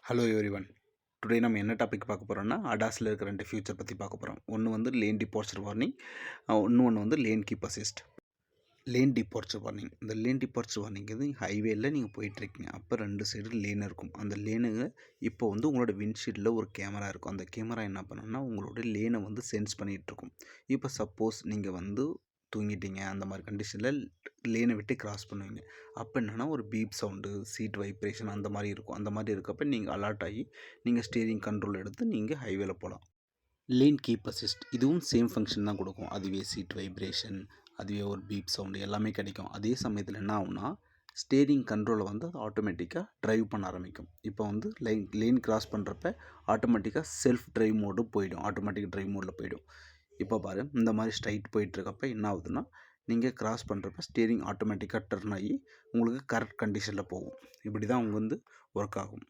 Hello everyone. Today நம்ம என்ன topic பார்க்க போகிறோம்னா அடாஸில் இருக்கிற 2 ஃபியூச்சர் பற்றி பார்க்க போகிறோம். ஒன்று வந்து லேன் டிபார்ச்சர் வார்னிங், இன்னொன்று வந்து lane keep assist. Lane departure warning, இந்த லேன் டிபார்ச்சர் வார்னிங் வந்து ஹைவேயில் நீங்கள் போயிட்டுருக்கீங்க. அப்போ 2 சைடு லேன் இருக்கும். அந்த லேனுங்க இப்போ வந்து உங்களோட விண்ட்ஷீல்டில் ஒரு கேமரா இருக்கும். அந்த கேமரா என்ன பண்ணுன்னா உங்களோட லேனை வந்து சென்ஸ் பண்ணிகிட்ருக்கும். இப்போ சப்போஸ் நீங்கள் வந்து தூங்கிட்டீங்க, அந்த மாதிரி கண்டிஷனில் லேனை விட்டு கிராஸ் பண்ணுவீங்க. அப்போ என்னென்னா ஒரு பீப் சவுண்டு, சீட் வைப்ரேஷன் அந்த மாதிரி இருக்கும். அந்த மாதிரி இருக்கப்போ நீங்கள் அலர்ட் ஆகி நீங்கள் ஸ்டீரிங் கண்ட்ரோல் எடுத்து நீங்கள் ஹைவேல போகலாம். லேன் கீப் அசிஸ்ட் இதுவும் சேம் ஃபங்க்ஷன் தான் கொடுக்கும். அதுவே சீட் வைப்ரேஷன், அதுவே ஒரு பீப் சவுண்டு எல்லாமே கிடைக்கும். அதே சமயத்தில் என்ன ஆகும்னா ஸ்டீரிங் கண்ட்ரோலை வந்து அது ஆட்டோமேட்டிக்காக ட்ரைவ் பண்ண ஆரம்பிக்கும். இப்போ வந்து லேன் கிராஸ் பண்ணுறப்ப ஆட்டோமேட்டிக்காக செல்ஃப் ட்ரைவ் மோடு போயிடும், ஆட்டோமேட்டிக் ட்ரைவ் மோடில் போயிடும். இப்போ பாரு, இந்த மாதிரி ஸ்ட்ரைட் போயிட்டுருக்கப்ப என்ன ஆகுதுன்னா நீங்கள் கிராஸ் பண்ணுறப்ப ஸ்டீரிங் ஆட்டோமேட்டிக்காக டர்ன் ஆகி உங்களுக்கு கரெக்ட் கண்டிஷனில் போகும். இப்படி தான் அவங்க வந்து ஒர்க் ஆகும்.